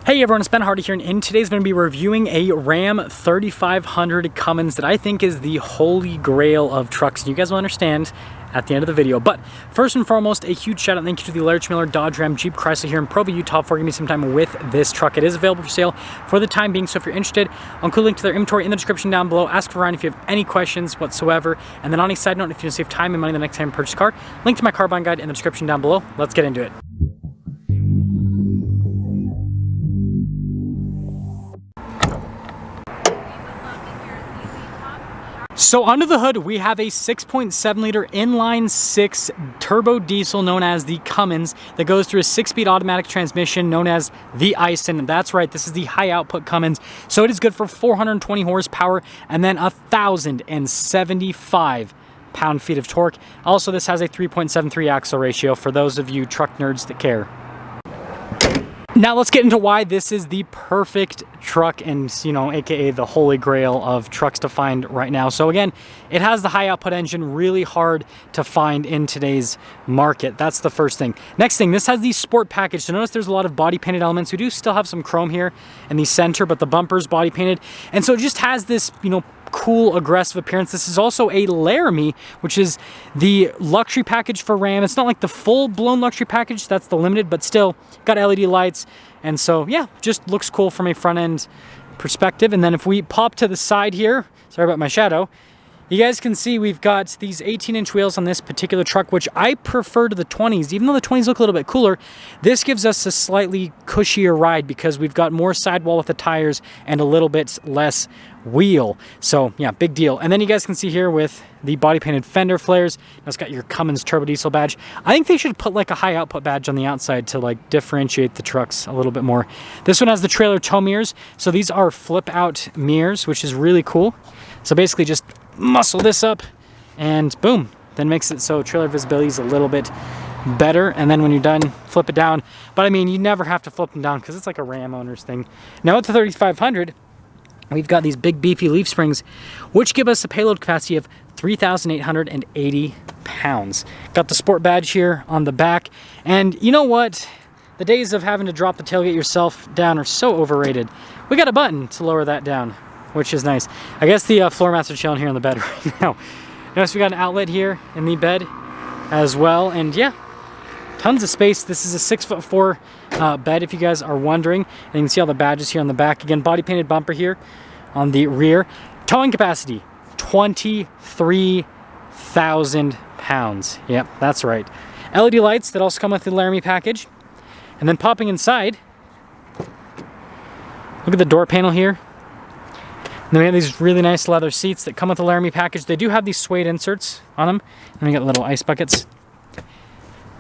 Hey everyone, it's Ben Hardy here, and in today's going to be reviewing a Ram 3500 Cummins that I think is the holy grail of trucks. You guys will understand at the end of the video. But first and foremost, a huge shout out and thank you to the Laramie H.O Dodge Ram Jeep Chrysler here in Provo, Utah for giving me some time with this truck. It is available for sale for the time being, so if you're interested, I'll include a link to their inventory in the description down below. Ask for Ryan if you have any questions whatsoever. And then on a side note, if you want to save time and money the next time you purchase a car, link to my car buying guide in the description down below. Let's get into it. So under the hood, we have a 6.7 liter inline six turbo diesel known as the Cummins that goes through a 6-speed automatic transmission known as the Ison. That's right, this is the high output Cummins. So it is good for 420 horsepower and then 1,075 pound-feet of torque. Also, this has a 3.73 axle ratio for those of you truck nerds that care. Now let's get into why this is the perfect truck and, you know, aka the holy grail of trucks to find right now. So again, it has the high output engine, really hard to find in today's market. That's the first thing. Next thing, this has the sport package. So notice there's a lot of body painted elements. We do still have some chrome here in the center, but the bumper's body painted. And so it just has this, you know, cool aggressive appearance. This is also a Laramie, which is the luxury package for Ram. It's not like the full-blown luxury package, that's the limited, but still got LED lights, and so yeah, just looks cool from a front end perspective. And then if we pop to the side here, sorry about my shadow, you guys can see we've got these 18-inch wheels on this particular truck, which I prefer to the 20s. Even though the 20s look a little bit cooler, this gives us a slightly cushier ride because we've got more sidewall with the tires and a little bit less wheel. So yeah, big deal. And then you guys can see here with the body painted fender flares, it's got your Cummins turbo diesel badge. I think they should put like a high output badge on the outside to like differentiate the trucks a little bit more. This one has the trailer tow mirrors. So these are flip out mirrors, which is really cool. So basically just muscle this up and boom, then makes it so trailer visibility is a little bit better. And then when you're done, flip it down. But I mean, you never have to flip them down because it's like a Ram owner's thing. Now with the 3500, we've got these big beefy leaf springs, which give us a payload capacity of 3,880 pounds. Got the sport badge here on the back. And you know what? The days of having to drop the tailgate yourself down are so overrated. We got a button to lower that down, which is nice. I guess the floor mats are chilling here on the bed right now. Notice we got an outlet here in the bed as well. And yeah, tons of space. This is a 6'4" bed if you guys are wondering. And you can see all the badges here on the back. Again, body painted bumper here on the rear. Towing capacity, 23,000 pounds. Yep, that's right. LED lights that also come with the Laramie package. And then popping inside, look at the door panel here. And then we have these really nice leather seats that come with the Laramie package. They do have these suede inserts on them. And we got little ice buckets.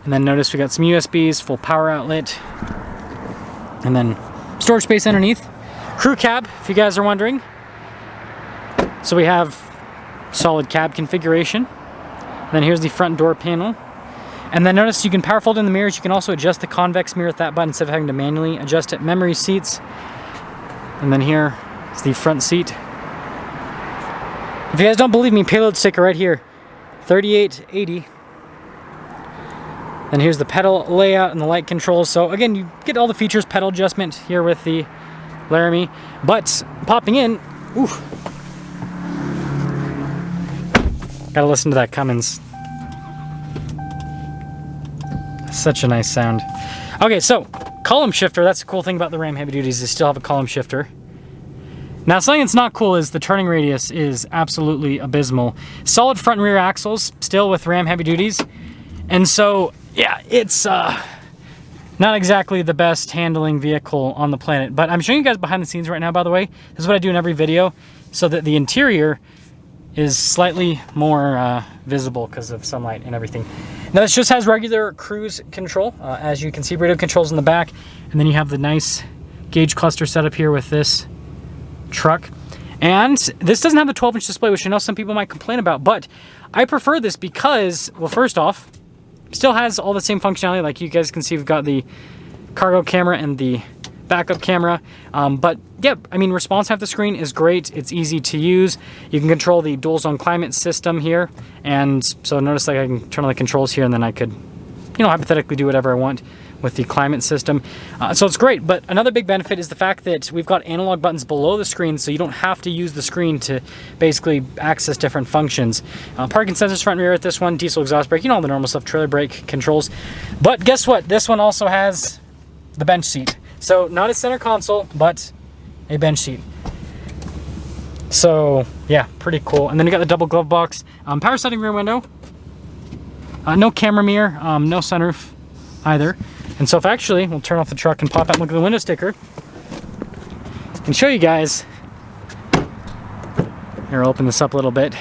And then notice we got some USBs, full power outlet. And then storage space underneath. Crew cab, if you guys are wondering. So we have solid cab configuration. And then here's the front door panel. And then notice you can power fold in the mirrors. You can also adjust the convex mirror with that button instead of having to manually adjust it. Memory seats. And then here is the front seat. If you guys don't believe me, payload sticker right here, 3880. And here's the pedal layout and the light controls. So again, you get all the features, pedal adjustment here with the Laramie. But popping in, ooh, gotta listen to that Cummins. Such a nice sound. Okay, so column shifter, that's the cool thing about the Ram Heavy Duties, they still have a column shifter. Now something that's not cool is the turning radius is absolutely abysmal. Solid front and rear axles, still with Ram Heavy Duties. And so, yeah, it's not exactly the best handling vehicle on the planet. But I'm showing you guys behind the scenes right now, by the way. This is what I do in every video, so that the interior is slightly more visible because of sunlight and everything. Now this just has regular cruise control. As you can see, radio controls in the back. And then you have the nice gauge cluster setup here with this truck. And this doesn't have the 12-inch display, which I know some people might complain about, but I prefer this because, well, first off, still has all the same functionality. Like you guys can see, we've got the cargo camera and the backup camera. But yeah, I mean, response time to the screen is great. It's easy to use. You can control the dual zone climate system here. And so notice like I can turn on the controls here and then I could, you know, hypothetically do whatever I want with the climate system. So it's great, but another big benefit is the fact that we've got analog buttons below the screen, so you don't have to use the screen to basically access different functions. Parking sensors front and rear with this one, diesel exhaust brake, you know, all the normal stuff, trailer brake controls. But guess what? This one also has the bench seat. So not a center console, but a bench seat. So yeah, pretty cool. And then you got the double glove box, power sliding rear window, no camera mirror, no sunroof either. And so if actually, we'll turn off the truck and pop out and look at the window sticker and show you guys. Here, I'll open this up a little bit.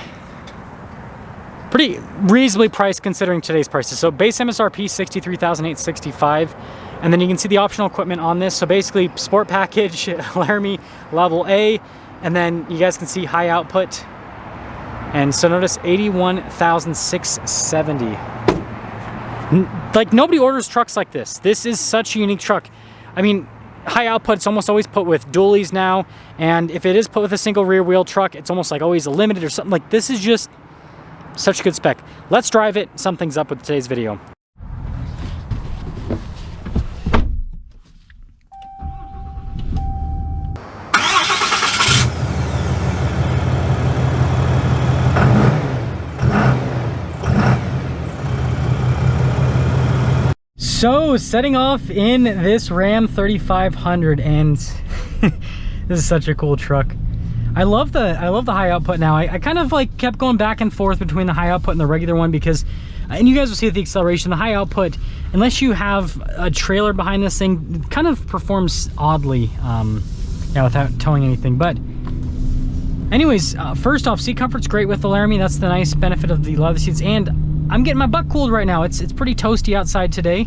Pretty reasonably priced considering today's prices. So base MSRP $63,865, and then you can see the optional equipment on this. So basically sport package, Laramie level A, and then you guys can see high output. And so notice 81,670. Like, nobody orders trucks like this. This is such a unique truck. I mean, high output, it's almost always put with dualies now, and if it is put with a single rear wheel truck, it's almost like always a limited or something. Like, this is just such a good spec. Let's drive it, sum things up with today's video. So, setting off in this Ram 3500, and this is such a cool truck. I love the high output now. I kind of like kept going back and forth between the high output and the regular one because, and you guys will see with the acceleration, the high output, unless you have a trailer behind this thing, it kind of performs oddly, yeah, without towing anything. But anyways, first off, seat comfort's great with the Laramie. That's the nice benefit of the leather seats, and I'm getting my butt cooled right now. It's pretty toasty outside today,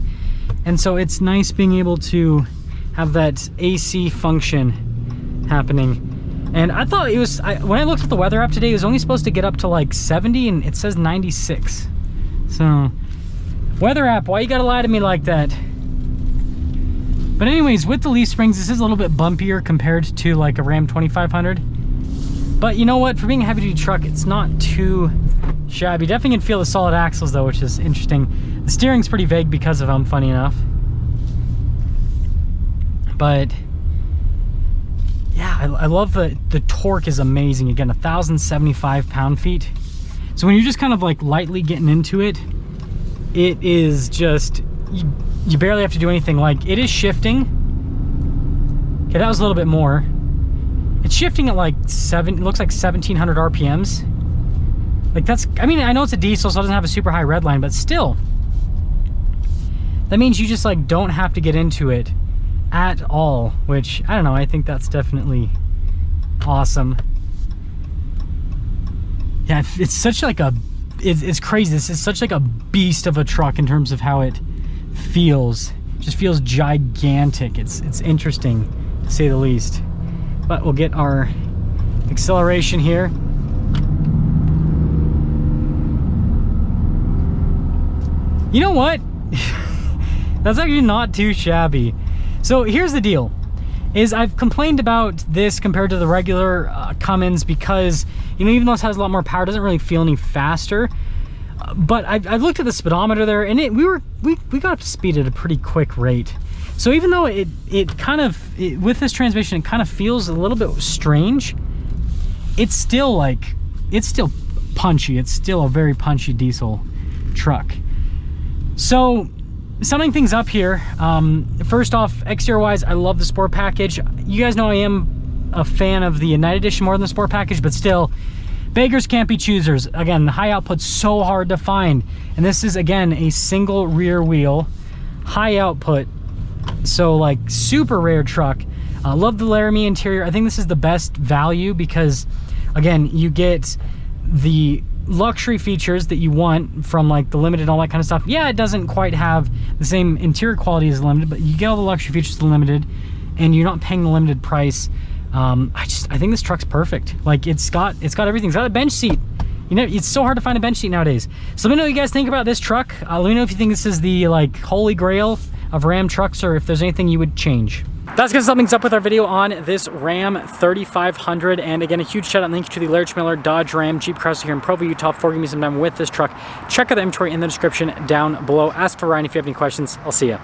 and so it's nice being able to have that AC function happening. And I thought it was, when I looked at the weather app today, it was only supposed to get up to like 70, and it says 96. So, weather app, why you gotta lie to me like that? But anyways, with the leaf springs, this is a little bit bumpier compared to like a Ram 2500. But you know what? For being a heavy-duty truck, it's not too shabby. Definitely can feel the solid axles though, which is interesting. The steering's pretty vague because of them, funny enough. But yeah, I love the torque is amazing. Again, 1,075 pound-feet. So when you're just kind of like lightly getting into it, it is just, you barely have to do anything. Like, it is shifting. Okay, that was a little bit more. It's shifting at like it looks like 1,700 RPMs. Like, that's, I mean, I know it's a diesel, so it doesn't have a super high red line, but still, that means you just like don't have to get into it at all, which, I don't know, I think that's definitely awesome. Yeah, it's such like a, it's crazy. This is such like a beast of a truck in terms of how it feels. It just feels gigantic. It's interesting, to say the least. But we'll get our acceleration here. You know what? That's actually not too shabby. So here's the deal, is I've complained about this compared to the regular Cummins because, you know, even though it has a lot more power, it doesn't really feel any faster. But I've looked at the speedometer there, and we got up to speed at a pretty quick rate. So even though it kind of, with this transmission, it kind of feels a little bit strange, it's still like, it's still punchy. It's still a very punchy diesel truck. So, summing things up here, first off, exterior wise, I love the sport package. You guys know I am a fan of the United Edition more than the sport package, but still, beggars can't be choosers. Again, the high output's so hard to find, and this is, again, a single rear wheel, high output, so like super rare truck. Love the Laramie interior. I think this is the best value because, again, you get the luxury features that you want from like the Limited and all that kind of stuff. Yeah, it doesn't quite have the same interior quality as the Limited, but you get all the luxury features of the Limited, and you're not paying the Limited price. I think this truck's perfect. Like, it's got everything. It's got a bench seat. You know, it's so hard to find a bench seat nowadays. So let me know what you guys think about this truck. Let me know if you think this is the like holy grail of Ram trucks, or if there's anything you would change. That's gonna sum things up with our video on this Ram 3500. And again, a huge shout out and thanks to the Larry Miller Dodge Ram Jeep Crosser here in Provo, Utah for giving me some time with this truck. Check out the inventory in the description down below. Ask for Ryan if you have any questions. I'll see ya.